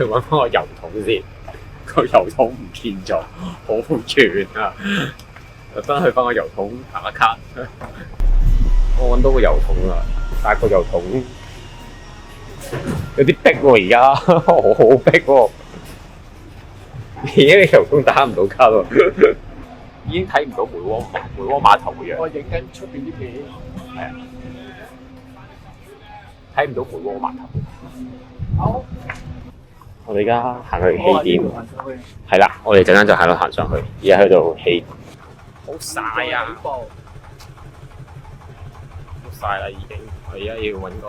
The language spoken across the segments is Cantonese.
去揾翻個油桶先，個油桶唔見咗，好遠啊！特登去翻個油桶打卡。我揾到個油桶啦，但係個油桶有啲逼喎，而家好逼喎。而家個油桶打唔到卡喎，已經睇唔到梅窩碼頭嘅樣。我影緊出邊啲片。係啊，睇唔到梅窩碼頭。好，我哋而家行去起點，行上去。係啦，我哋陣間就喺度行上去，而家喺度起。好曬啊！好曬啦已經，我而家要揾個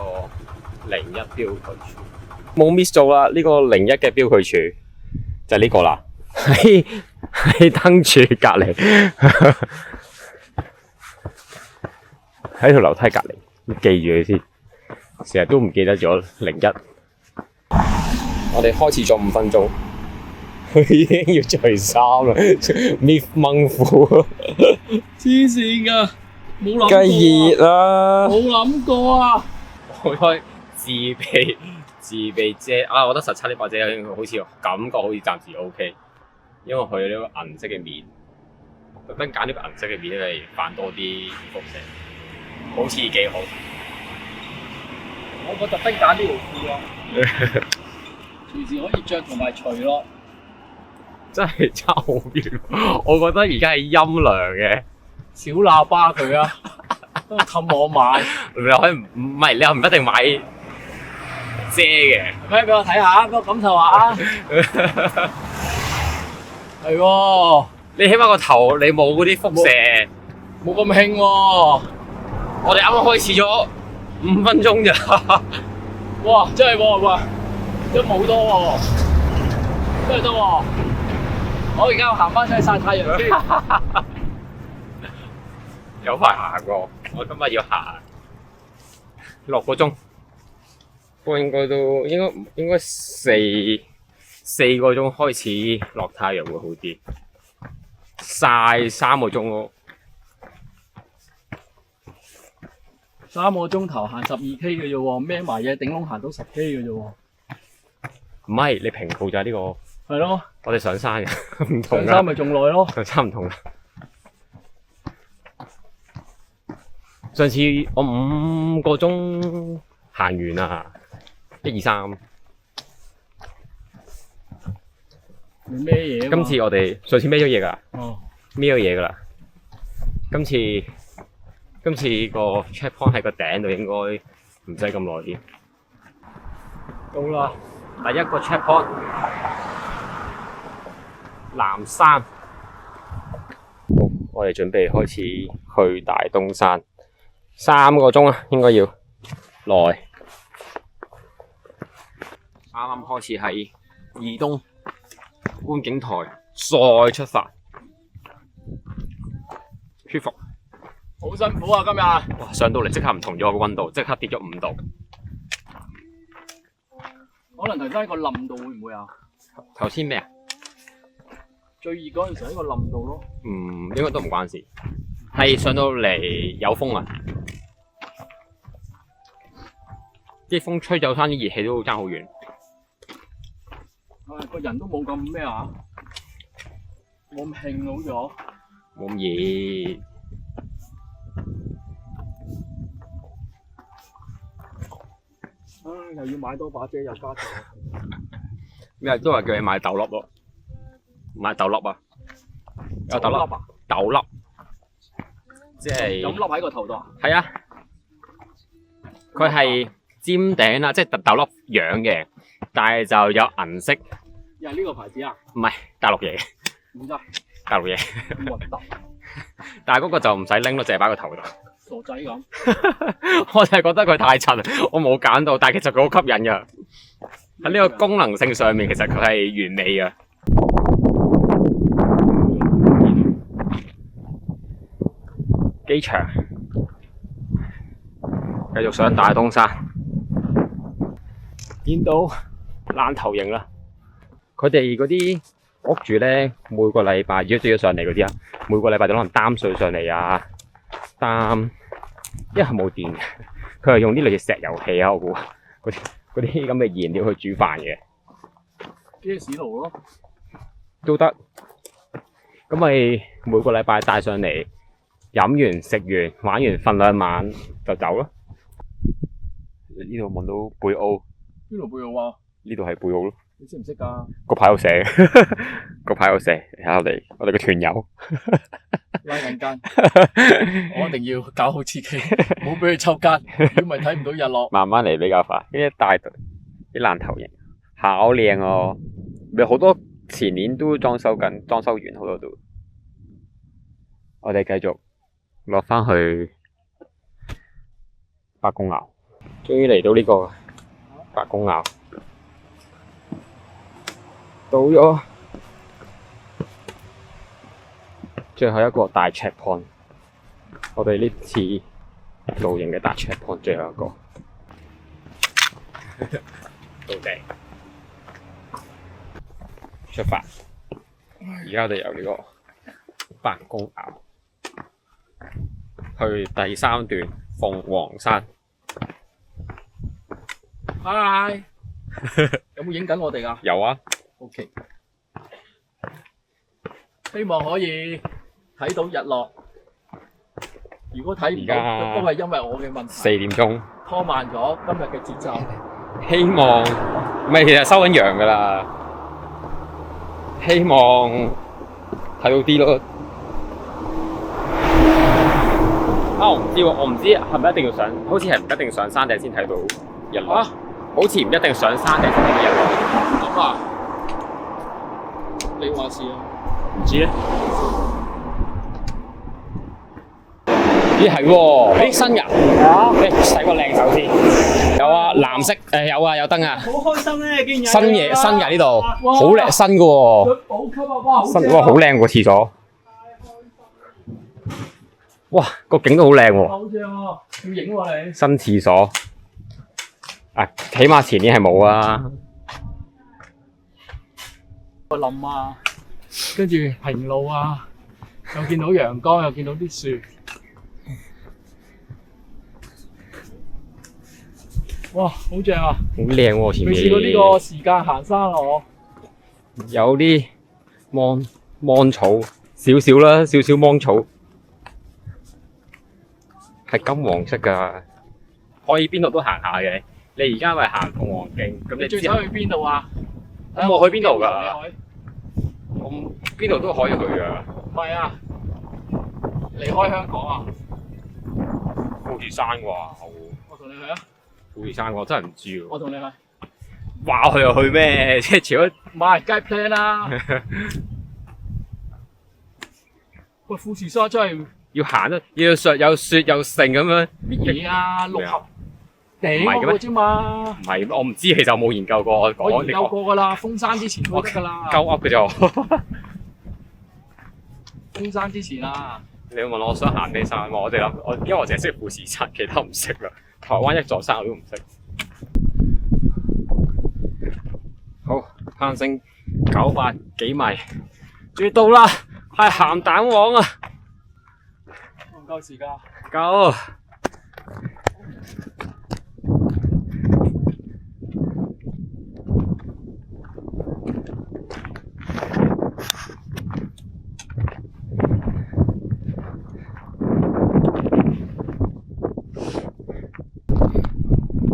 01標距柱。冇 miss 做啦，呢個01嘅標距柱就係呢個啦，喺燈柱隔離，喺條樓梯隔離，要記住佢先，成日都唔記得咗01。我哋開始咗5分鐘，佢已經要除衫啦，搣掹褲，黐線㗎，冇諗過。梗係熱啦！冇諗過啊！好彩自備遮啊！我覺得17呢把遮好似感覺好似暫時 OK， 因為佢有呢個銀色嘅面，特登揀呢個銀色嘅面嚟扮多啲輻射，好似幾好。我特登揀呢條褲咯，隨時可以着同埋除咯。真係差好遠，我覺得而家係陰涼嘅。小喇叭佢啊，都氹我買。你可以唔係，你又唔一定買遮嘅。俾我睇下，俾我感受下啊。係喎，你起碼個頭你冇嗰啲輻射，冇咁興喎。我哋啱啱開始咗5分鐘咋。哇，真係喎，哇，都冇多喎，真係得喎。我而家行翻出去曬太陽先。有排行過，我今日要行6個鐘，不過應該四個鐘開始落太陽會好啲，曬3個鐘咯。 3個鐘頭行12K 嘅啫喎，孭埋嘢頂籠行到10K 嘅啫喎。唔係，你平鋪就係呢個。係咯，我哋上山嘅，唔同上山咪仲耐咯。上山唔同啦。上次我5個鐘行完啦，1、2、3。你孭嘢啊嘛？今次我哋上次孭咗嘢㗎，哦，孭咗嘢㗎啦。今次個 checkpoint 喺個頂度，應該唔使咁耐啲。到啦，第一個 checkpoint 南山。好，我哋準備開始去大東山。3個鐘啊，應該要耐。啱啱開始喺怡東觀景台再出發，舒服。好辛苦啊今日。哇！上到嚟即刻唔同咗個溫度，即刻跌咗5度。可能頭先喺個冧度會唔會啊？頭先咩啊？最熱嗰陣時喺個冧度咯。應該都唔關事，係上到嚟有風啊！啲風吹走翻啲熱氣都爭好遠。個人都冇咁咩啊？冇咁興好咗。冇咁熱。又要買多把遮又加價。咩都話叫你買豆粒咯，買豆粒啊！有豆粒啊？豆粒，即係有粒喺個頭度啊？係啊，佢係尖頂啦，即係豆粒樣嘅，但係就有銀色。又係呢個牌子啊？唔係大陸嘢，唔得，大陸嘢。咁核突。但係嗰個就唔使拎咯，淨係擺個頭度。傻仔咁。我就係覺得佢太襯，我冇揀到，但係其實佢好吸引㗎。喺呢個功能性上面，其實佢係完美㗎。機場，繼續上大東山，見到爛頭營啦。佢哋嗰啲屋主咧，每個禮拜如果追咗上嚟嗰啲啊，每個禮拜就可能擔水上嚟啊，因為冇電嘅，佢係用啲類似石油氣啊，我估嗰啲咁嘅燃料去煮飯嘅。嘅士路咯。都得。咁咪每個禮拜帶上嚟，飲完食完玩完瞓2晚就走咯。呢度望到貝澳，邊度貝澳啊？呢度係貝澳咯。你識唔識㗎？個牌有寫，個牌有寫。睇下我哋個團友拉緊筋，我一定要搞好自己，唔好俾佢抽筋，如果唔係睇唔到日落。慢慢嚟比較快。呢啲大隊啲爛頭型，好靚哦！咪好多前年都裝修緊，裝修完好多都。我哋繼續落返去伯公坳，終於嚟到呢個伯公坳，到咗最後一個大 checkpoint。我哋呢次露營嘅大 checkpoint 最後一個，到地出發。而家我哋由呢個伯公坳去第3段鳳凰山。Hi， 有冇影緊我哋㗎？有啊。OK， 希望可以睇到日落。如果睇唔到，而家都係因為我嘅問題。4點鐘，拖慢咗今日嘅節奏。希望咪其實收緊陽㗎啦，希望睇到啲咯。啊，我唔知喎，我唔知係咪一定要上，好似係唔一定上山頂先睇到日落。啊，好似唔一定上山頂先睇到日落。咁啊，你話事啊？唔知咧。咦係喎，誒新㗎，你睇個靚手先。有啊，藍色有啊，有燈啊。好開心咧，見有新嘢新㗎呢度，好靚新㗎喎。補給啊，哇，好新哇好靚喎廁所。哇個景都好靚喎。好正喎，要影喎你。新廁所。啊，起碼前年係冇啊。個冧啊，跟住平路啊，又見到陽光，又見到啲樹。哇，好正啊！好靚喎前面。未試過呢個時間行山啊我。有啲芒草，少少啦，少少芒草，係金黃色㗎，可以邊度都行下嘅。你而家咪行鳳凰徑，咁你之後最想去邊度啊？咁我去邊度㗎？你去咁邊度都可以去㗎。唔係啊，離開香港啊！富士山喎，我同你去啊！富士山我真係唔知喎。我同你去。話去就去咩？即係除咗唔係，梗係 plan 啦。喂，富士山真係要行得，要雪有雪有剩咁樣。乜嘢啊？六合頂唔係嘅咩嗰個啫嘛。唔係，我唔知，其實我冇研究過。我研究過㗎啦，封山之前都得㗎啦。鳩噏嘅啫。封山之前啊，你問我想行咩山？我哋諗，因為我淨係識富士山，其他唔識啦。台灣一座山我都唔識。好，攀升900幾米，終於到啦，係鹹蛋黃啊！唔夠時間。夠。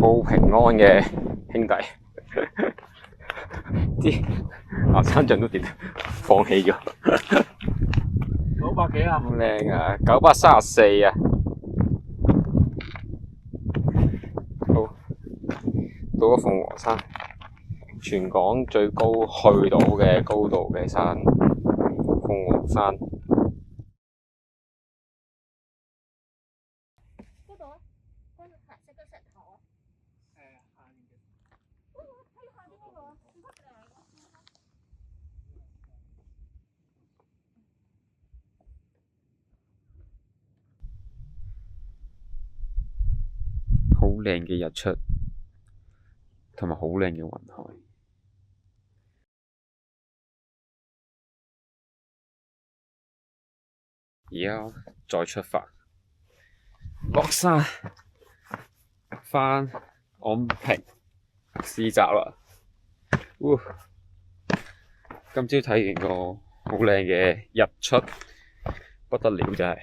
報平安嘅兄弟，啲牛山象都跌放棄咗。900幾啊？好靚啊，934啊！好，到咗鳳凰山，全港最高去到嘅高度嘅山，鳳凰山。嗰度啊，嗰個白色嘅石頭啊。下面嘅。睇下邊嗰個啊，唔得嘅。好靚嘅日出，同埋好靚嘅雲海。而家再出發，落山，返昂坪市集啦。今朝睇完個好靚嘅日出，不得了真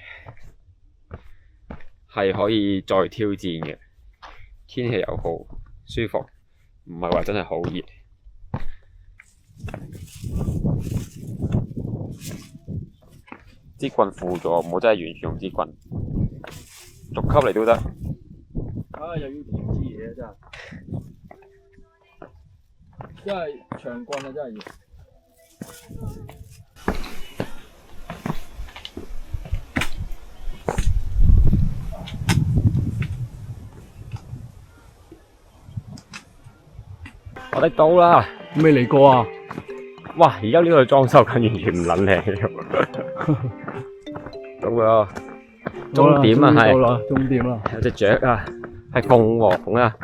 係可以再挑戰嘅。天氣又好舒服，唔係話真係好熱。支棍輔助，唔好真係完全用支棍，逐級嚟都得。又要添支嘢真係，真係長棍啊！真係要。我哋到啦，未嚟過啊？哇！而家呢度裝修緊，完全唔撚靚。到啦，終點啊係，到啦，終點啦。有隻雀啊，係鳳凰啊。